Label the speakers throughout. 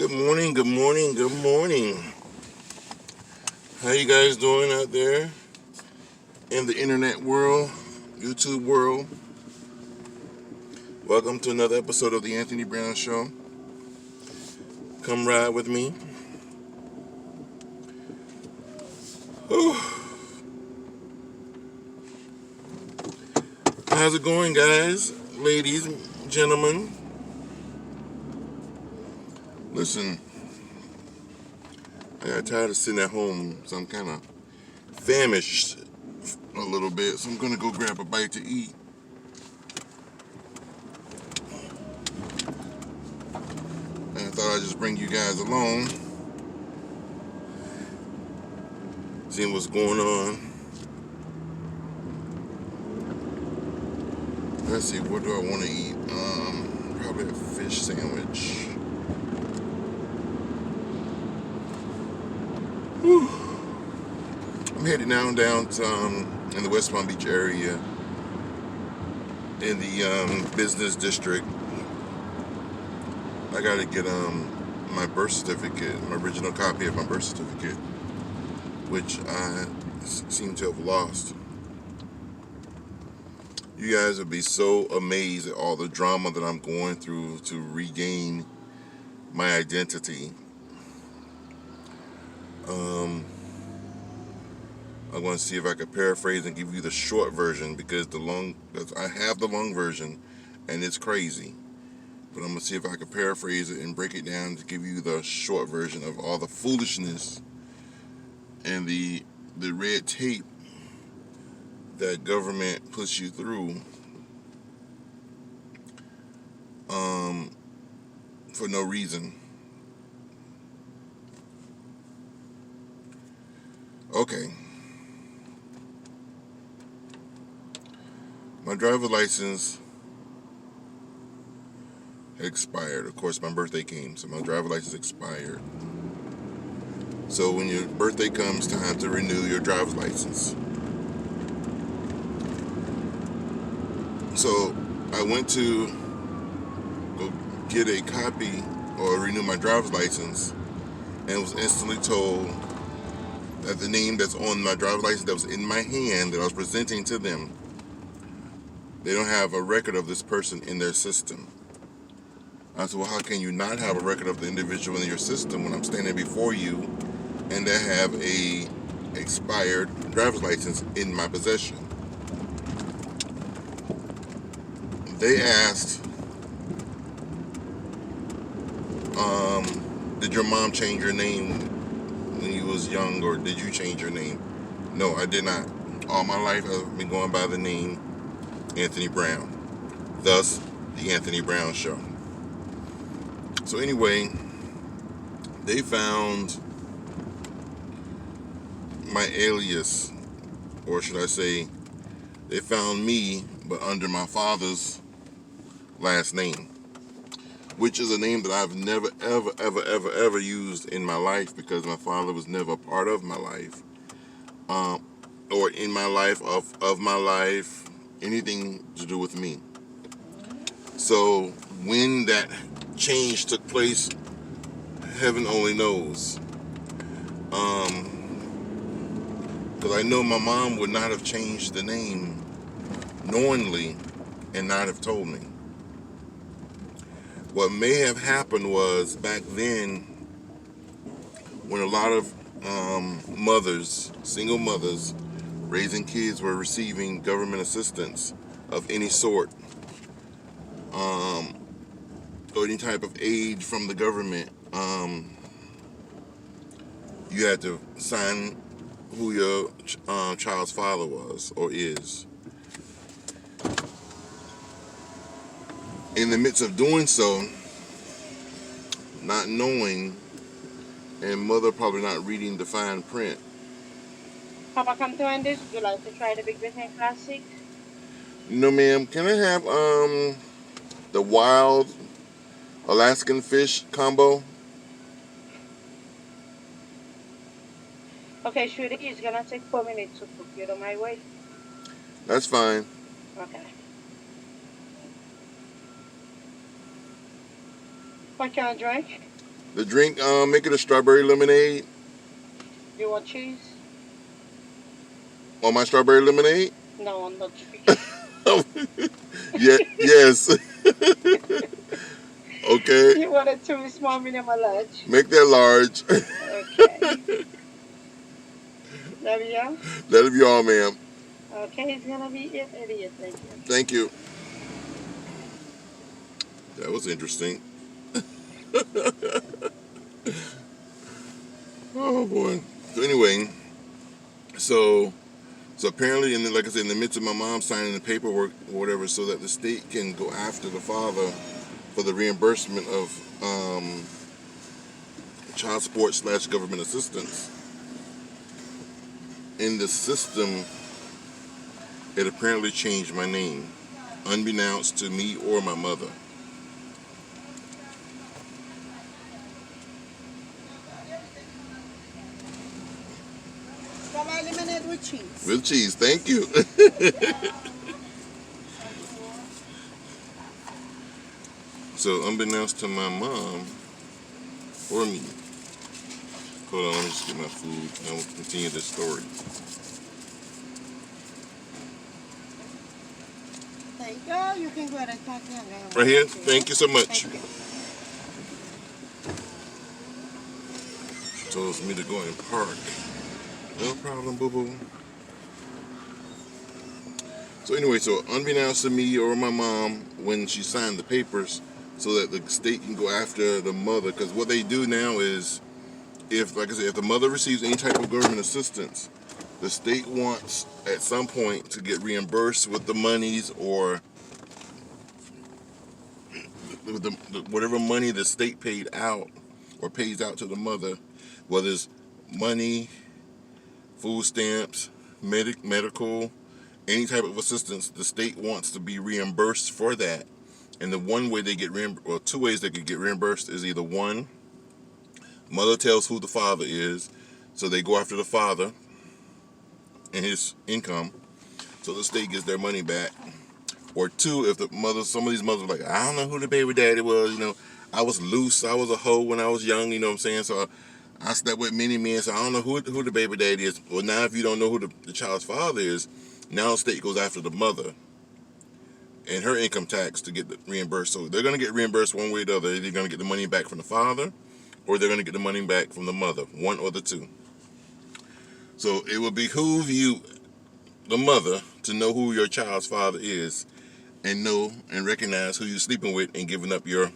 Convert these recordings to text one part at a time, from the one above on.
Speaker 1: Good morning, good morning, good morning. How you guys doing out there in the internet world, YouTube world? Welcome to another episode of The Anthony Brown Show. Come ride with me. Whew. How's it going, guys, ladies, gentlemen? Listen, I got tired of sitting at home, so I'm kind of famished a little bit, so I'm going to go grab a bite to eat. And I thought I'd just bring you guys along, seeing what's going on. Let's see, what do I want to eat? Probably a fish sandwich. Whew. I'm headed down to in the West Palm Beach area, in the business district. I gotta get my birth certificate, my original copy of my birth certificate, which I seem to have lost. You guys would be so amazed at all the drama that I'm going through to regain my identity. I'm going to see if I can paraphrase and give you the short version, because I have the long version and it's crazy. But I'm going to see if I can paraphrase it and break it down to give you the short version of all the foolishness and the red tape that government puts you through for no reason. Okay. My driver's license had expired. Of course, my birthday came, so my driver's license expired. So when your birthday comes, time to renew your driver's license. So I went to go get a copy or renew my driver's license, and was instantly told that the name that's on my driver's license that was in my hand that I was presenting to them, they don't have a record of this person in their system. I said, well, how can you not have a record of the individual in your system when I'm standing before you and they have a expired driver's license in my possession? They asked, did your mom change your name when you was young, or did you change your name? No, I did not. All my life I've been going by the name Anthony Brown. Thus, The Anthony Brown Show. So anyway, they found my alias, or should I say, they found me, but under my father's last name, which is a name that I've never, ever used in my life, because my father was never a part of my life, or in my life, of my life, anything to do with me. So when that change took place, heaven only knows. Because I know my mom would not have changed the name knowingly and not have told me. What may have happened was, back then, when a lot of mothers, single mothers, raising kids were receiving government assistance of any sort, or any type of aid from the government, you had to sign who your child's father was or is. In the midst of doing so, not knowing, and mother probably not reading the fine print.
Speaker 2: Papa, come to Wendy's. Would you like to try the Big Britain Classic?
Speaker 1: No, ma'am. Can I have the wild Alaskan fish combo?
Speaker 2: Okay, sweetie, it's gonna take 4 minutes to cook. You don't mind wait?
Speaker 1: That's fine.
Speaker 2: Okay. What kind of drink?
Speaker 1: The drink, make it a strawberry lemonade.
Speaker 2: Do you want cheese?
Speaker 1: On my strawberry lemonade?
Speaker 2: No, on the drink.
Speaker 1: Yeah, yes. Okay.
Speaker 2: You want it to be small, medium, or large?
Speaker 1: Make that large.
Speaker 2: Okay. There we go.
Speaker 1: Let it be all, ma'am.
Speaker 2: Okay, it's gonna be it. It is. Thank you.
Speaker 1: Thank you. That was interesting. Oh boy. So anyway, so apparently, and like I said, in the midst of my mom signing the paperwork or whatever, so that the state can go after the father for the reimbursement of child support / government assistance. In the system, it apparently changed my name, unbeknownst to me or my mother.
Speaker 2: Strawberry lemonade with cheese.
Speaker 1: With cheese, thank you. So, unbeknownst to my mom or me. Hold on, let me just get my food and we'll continue this story.
Speaker 2: There you go. You can go ahead and talk to him.
Speaker 1: Right here? Thank you so much.
Speaker 2: Thank you.
Speaker 1: Tells me to go and park. No problem, boo-boo. So anyway, so unbeknownst to me or my mom, when she signed the papers, so that the state can go after the mother, because what they do now is, if, like I said, if the mother receives any type of government assistance, the state wants at some point to get reimbursed with the monies or with the whatever money the state paid out or pays out to the mother, whether it's money, food stamps, medical, any type of assistance, the state wants to be reimbursed for that. And the one way they get reimbursed, or two ways they could get reimbursed, is either one, mother tells who the father is, so they go after the father and his income, so the state gets their money back. Or two, if the mother, some of these mothers are like, I don't know who the baby daddy was, I was loose, I was a hoe when I was young, you know what I'm saying? So I slept with many men, so I don't know who the baby daddy is. Well, now if you don't know who the child's father is, now the state goes after the mother and her income tax to get reimbursed. So they're going to get reimbursed one way or the other. They're going to get the money back from the father, or they're going to get the money back from the mother, one or the two. So it will behoove you, the mother, to know who your child's father is, and know and recognize who you're sleeping with and giving up your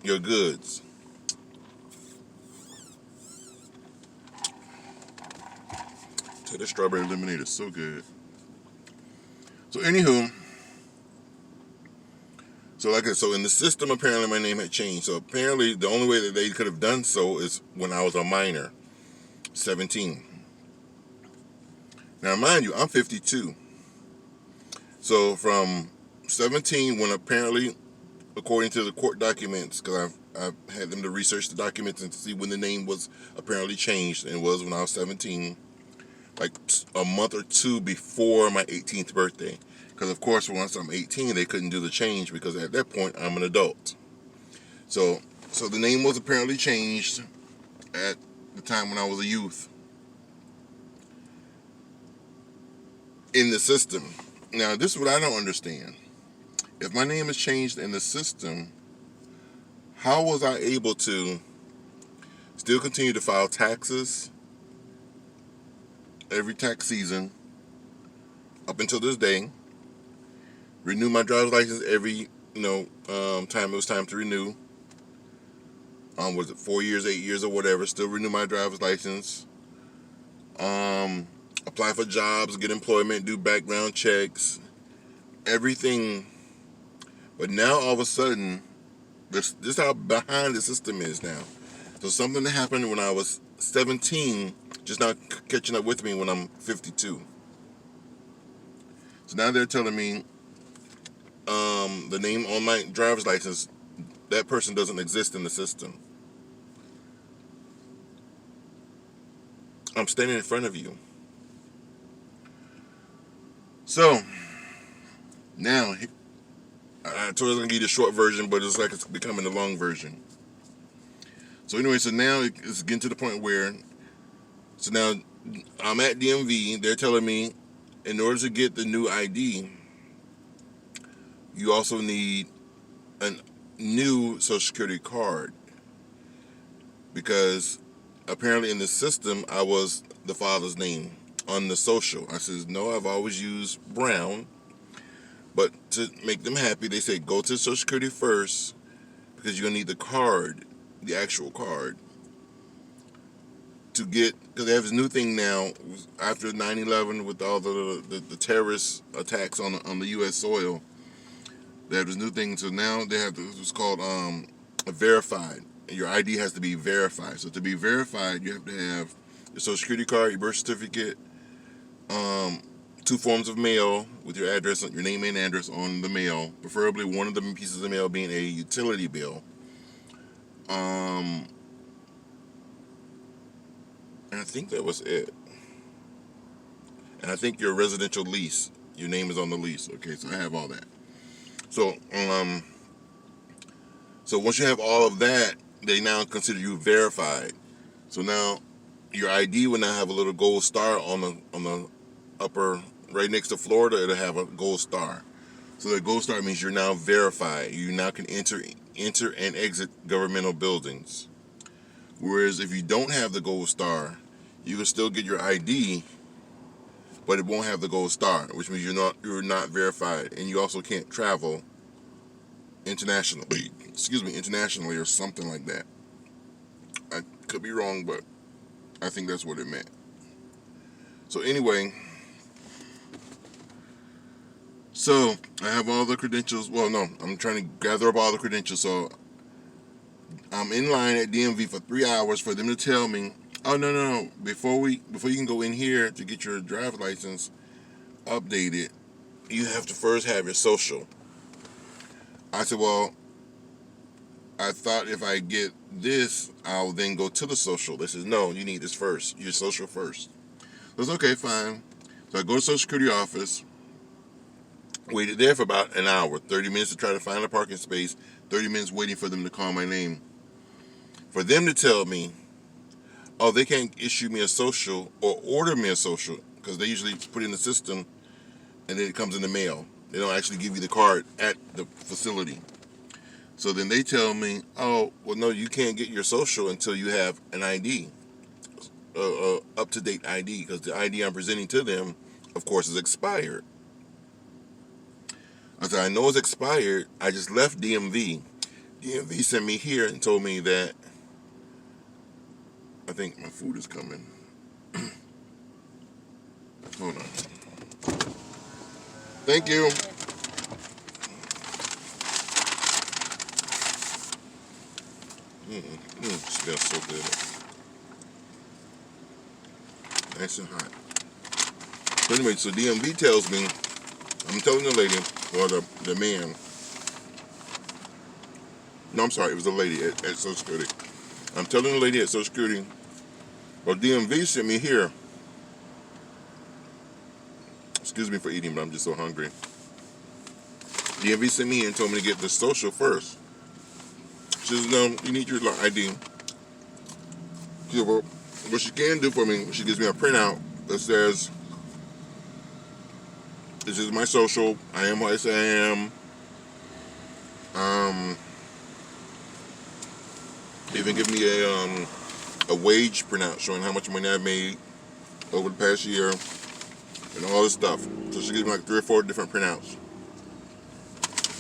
Speaker 1: goods. So this strawberry lemonade is so good. So anywho, so in the system, apparently my name had changed. So apparently the only way that they could have done so is when I was a minor, 17. Now mind you, I'm 52. So from 17, when apparently, according to the court documents, because I've had them to research the documents and to see when the name was apparently changed, and it was when I was 17, like a month or two before my 18th birthday. Because of course, once I'm 18, they couldn't do the change because at that point I'm an adult. So the name was apparently changed at the time when I was a youth in the system. Now, this is what I don't understand. If my name is changed in the system, how was I able to still continue to file taxes every tax season up until this day, renew my driver's license every time it was time to renew, was it 4 years, 8 years, or whatever, still renew my driver's license, apply for jobs, get employment, do background checks, everything. But now all of a sudden, this is how behind the system is now. So something that happened when I was 17 just now catching up with me when I'm 52. So now they're telling me the name on my driver's license, that person doesn't exist in the system. I'm standing in front of you. So now I told you I was gonna give you the short version, but it's like it's becoming the long version. So anyway, so now it's getting to the point where, so now I'm at DMV. They're telling me in order to get the new ID, you also need a new Social Security card, because apparently in the system I was the father's name on the social. I says, no, I've always used Brown. But to make them happy, they say go to Social Security first, because you're gonna need the card, the actual card, to get, because they have this new thing now after 9/11 with all the terrorist attacks on the U.S. soil. They have this new thing, so now they have this, it's called a verified. And your ID has to be verified. So to be verified, you have to have your Social Security card, your birth certificate, 2 forms of mail with your address, your name and address on the mail. Preferably one of the pieces of mail being a utility bill. And I think that was it. And I think your residential lease, your name is on the lease. Okay, so I have all that. So once you have all of that, they now consider you verified. So now your ID will now have a little gold star on the upper, right next to Florida. It'll have a gold star. So the gold star means you're now verified. You now can enter and exit governmental buildings. Whereas if you don't have the gold star, you can still get your ID, but it won't have the gold star, which means you're not verified, and you also can't travel internationally. Internationally or something like that. I could be wrong, but I think that's what it meant. So anyway, so I have all the credentials. Well, no, I'm trying to gather up all the credentials. So I'm in line at DMV for 3 hours for them to tell me, oh no, before you can go in here to get your driver's license updated, you have to first have your social. I said, well, I thought if I get this, I'll then go to the social. They says, no, you need this first, your social first. I was okay, fine. So I go to the Social Security office, waited there for about an hour, 30 minutes to try to find a parking space, 30 minutes waiting for them to call my name. For them to tell me, oh, they can't issue me a social or order me a social, because they usually put it in the system and then it comes in the mail. They don't actually give you the card at the facility. So then they tell me, oh, well, no, you can't get your social until you have an ID, up-to-date ID, because the ID I'm presenting to them, of course, is expired. I said, I know it's expired. I just left DMV. DMV sent me here and told me that, I think my food is coming. Hold on. Thank you. Smells so good. Nice and hot. So anyway, so DMV tells me, I'm telling the lady, or the man, no, I'm sorry, it was the lady at Social Security. I'm telling the lady at Social Security, well, DMV sent me here. Excuse me for eating, but I'm just so hungry. DMV sent me here and told me to get the social first. She says, no, you need your ID. She said, well, what she can do for me, she gives me a printout that says, this is my social, I am what I say I am. Even give me a wage printout showing how much money I've made over the past year and all this stuff. So she gives me like 3 or 4 different printouts,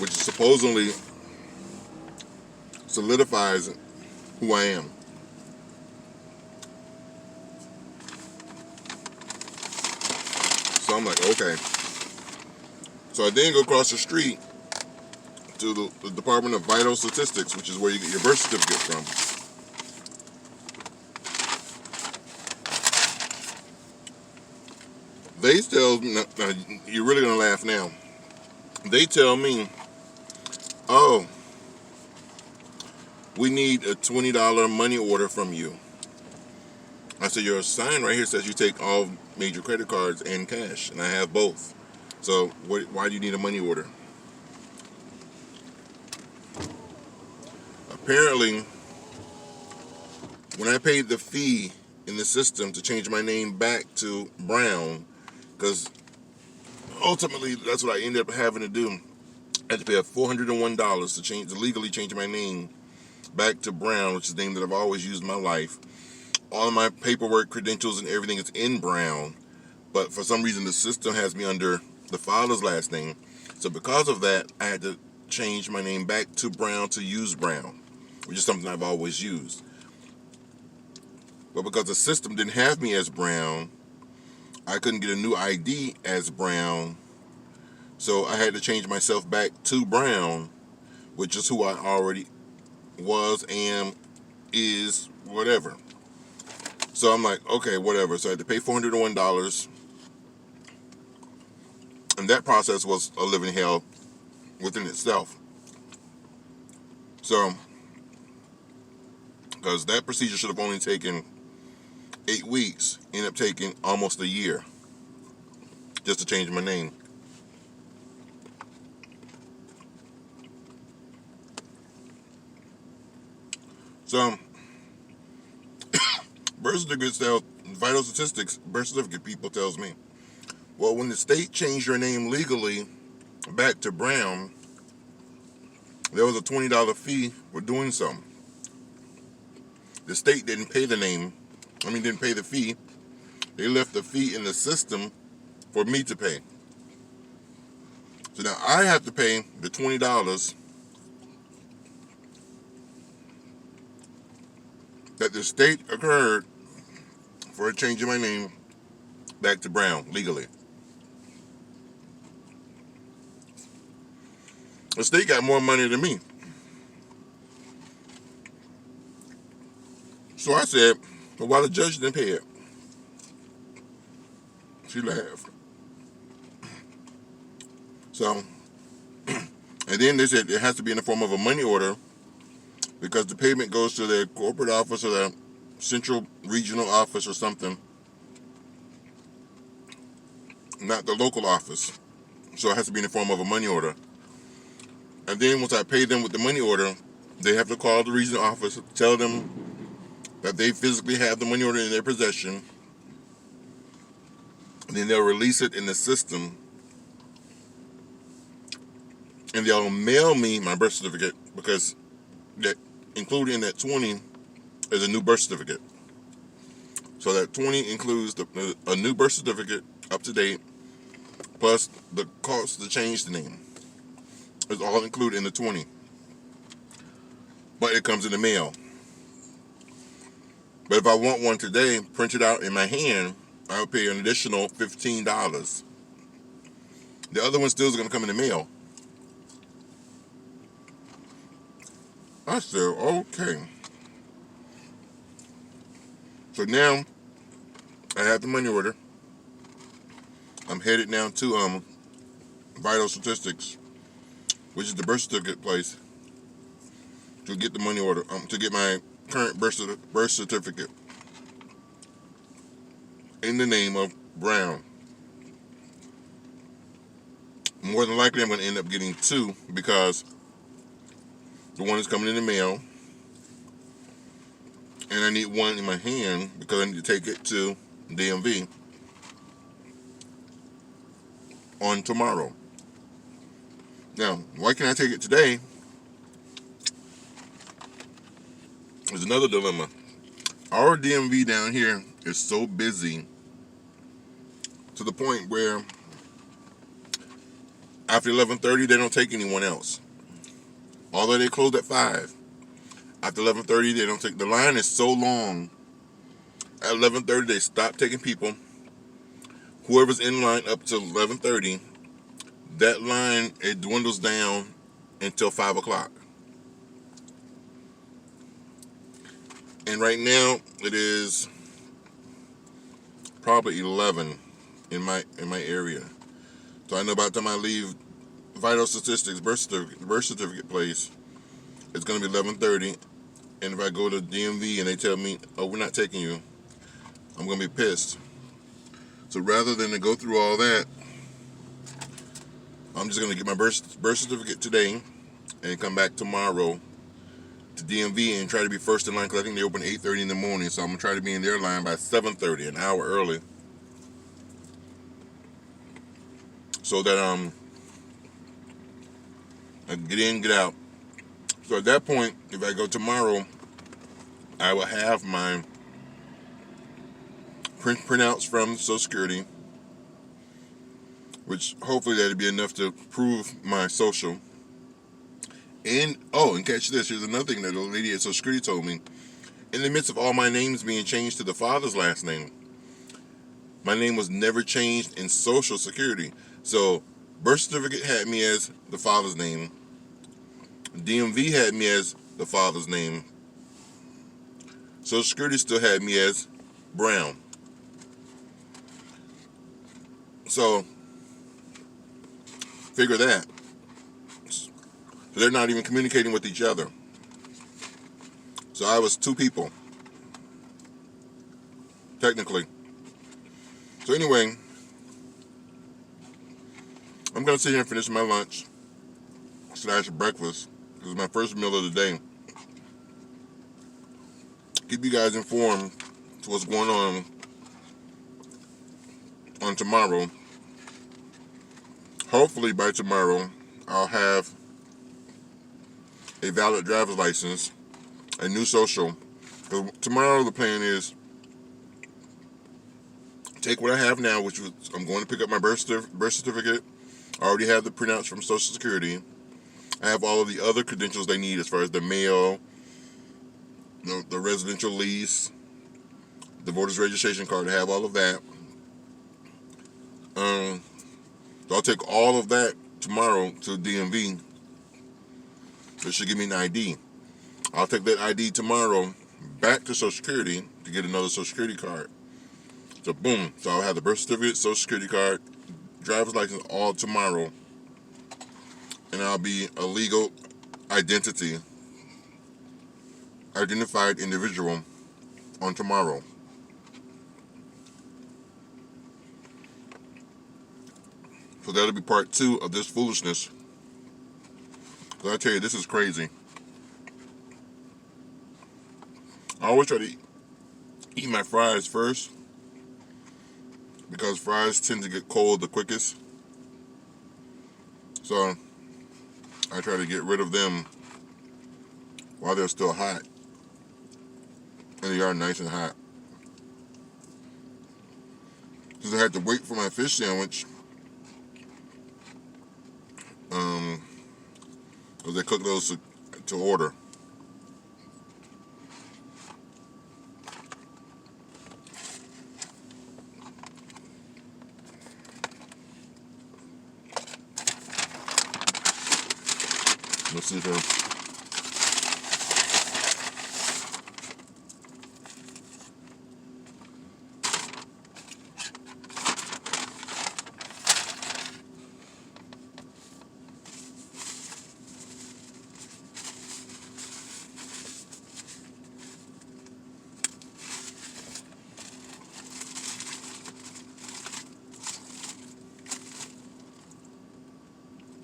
Speaker 1: which supposedly solidifies who I am. So I'm like, okay. So I then go across the street to the Department of Vital Statistics, which is where you get your birth certificate from. They tell me, now, you're really gonna laugh now. They tell me, oh, we need a $20 money order from you. I said, your sign right here says you take all major credit cards and cash, and I have both. So why do you need a money order? Apparently, when I paid the fee in the system to change my name back to Brown, because ultimately that's what I ended up having to do. I had to pay $401 to legally change my name back to Brown, which is the name that I've always used in my life. All of my paperwork, credentials, and everything is in Brown, but for some reason the system has me under the father's last name. So because of that, I had to change my name back to Brown to use Brown, which is something I've always used. But because the system didn't have me as Brown, I couldn't get a new ID as Brown, so I had to change myself back to Brown, which is who I already was, am, is, whatever. So I'm like, okay, whatever. So I had to pay $401, and that process was a living hell within itself. So, because that procedure should have only taken 8 weeks, ended up taking almost a year just to change my name. So, birth certificates tell, vital statistics, birth certificate people tells me, well, when the state changed your name legally back to Brown, there was a $20 fee for doing so. The state didn't pay didn't pay the fee. They left the fee in the system for me to pay. So now I have to pay the $20 that the state occurred for changing my name back to Brown legally. The state got more money than me. So I said, well, why the judge didn't pay it? She laughed. So, and then they said it has to be in the form of a money order because the payment goes to their corporate office or their central regional office or something, not the local office. So it has to be in the form of a money order. And then once I pay them with the money order, they have to call the regional office, tell them that they physically have the money order in their possession. And then they'll release it in the system. And they'll mail me my birth certificate because that included in that 20 is a new birth certificate. So that 20 includes a new birth certificate, up to date, plus the cost to change the name. It's all included in the 20. But it comes in the mail. But if I want one today, printed out in my hand, I'll pay an additional $15. The other one still is going to come in the mail. I said, okay. So now I have the money order. I'm headed now to Vital Statistics, which is the birth certificate place, to get the money order, to get my current birth certificate in the name of Brown. More than likely, I'm going to end up getting two because the one is coming in the mail, and I need one in my hand because I need to take it to DMV on tomorrow. Now, why can't I take it today? There's another dilemma. Our DMV down here is so busy to the point where after 11:30 they don't take anyone else. Although they close at 5. After 11:30 they don't take. The line is so long. At 11:30 they stop taking people. Whoever's in line up to 11:30, that line, it dwindles down until 5 o'clock. And right now it is probably 11 in my area. So I know by the time I leave Vital Statistics birth certificate place, it's going to be 11:30. And if I go to DMV and they tell me, oh, we're not taking you, I'm going to be pissed. So rather than to go through all that, I'm just going to get my birth certificate today and come back tomorrow to DMV and try to be first in line because I think they open 8:30 in the morning. So I'm gonna try to be in their line by 7:30, an hour early, so that I can get in, get out. So at that point, if I go tomorrow, I will have my printouts from Social Security, which hopefully that'll be enough to prove my social. And and catch this, here's another thing that the lady at Social Security told me. In the midst of all my names being changed to the father's last name, my name was never changed in Social Security. So birth certificate had me as the father's name. DMV had me as the father's name. Social Security still had me as Brown. So figure that. So they're not even communicating with each other. So I was two people, technically. So anyway, I'm going to sit here and finish my lunch / breakfast. This is my first meal of the day. Keep you guys informed to what's going on tomorrow. Hopefully by tomorrow, I'll have a valid driver's license, a new social. Tomorrow the plan is take what I have now, which was I'm going to pick up my birth certificate. I already have the printouts from Social Security. I have all of the other credentials they need as far as the mail, the residential lease, the voter's registration card. I have all of that. So I'll take all of that tomorrow to DMV. They should give me an ID. I'll take that ID tomorrow back to Social Security to get another Social Security card. So boom. So I'll have the birth certificate, Social Security card, driver's license all tomorrow. And I'll be a legal identified individual on tomorrow. So that'll be part 2 of this foolishness. So I tell you, this is crazy. I always try to eat my fries first because fries tend to get cold the quickest. So I try to get rid of them while they're still hot. And they are nice and hot. Since I had to wait for my fish sandwich, because they cook those to order. Let's see here.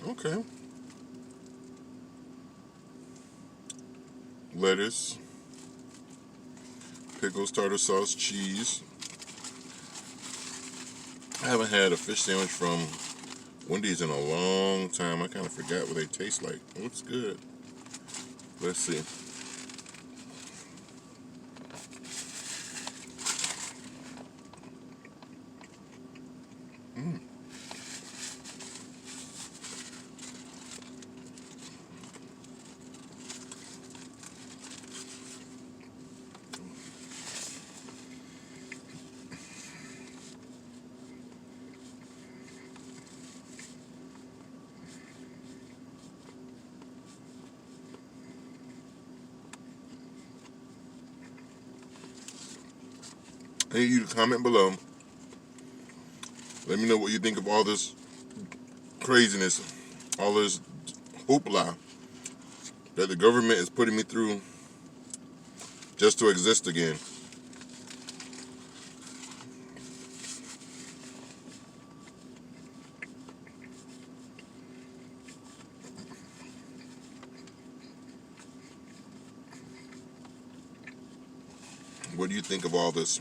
Speaker 1: Okay. Lettuce, pickles, tartar sauce, cheese. I haven't had a fish sandwich from Wendy's in a long time. I kind of forgot what they taste like. It looks good. Let's see. I need you to comment below. Let me know what you think of all this craziness, all this hoopla that the government is putting me through just to exist again. What do you think of all this?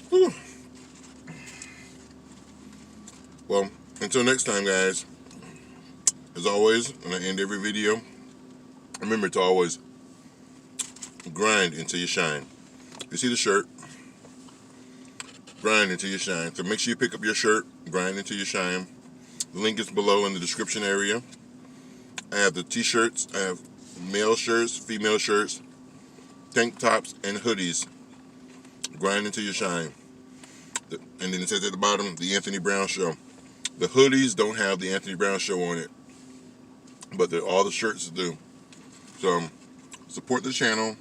Speaker 1: Whew. Well, until next time, guys, as always, when I end every video, remember to always grind until you shine. You see the shirt? Grind until you shine. So make sure you pick up your shirt, grind until you shine. The link is below in the description area. I have the t-shirts, I have male shirts, female shirts, tank tops, and hoodies. Grind until you shine. And then it says at the bottom, The Anthony Brown Show. The hoodies don't have The Anthony Brown Show on it, but all the shirts do. So support the channel.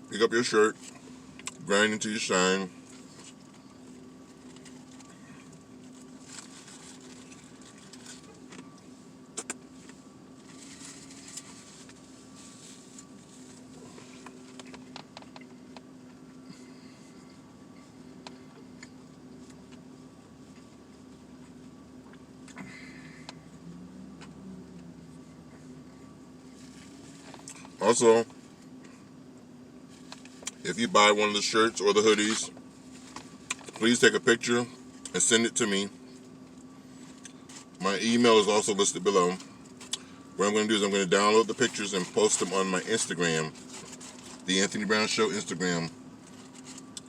Speaker 1: Pick up your shirt, grind until you shine. Also, if you buy one of the shirts or the hoodies, please take a picture and send it to me. My email is also listed below. What I'm going to do is I'm going to download the pictures and post them on my Instagram, The Anthony Brown Show Instagram.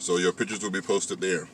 Speaker 1: So your pictures will be posted there.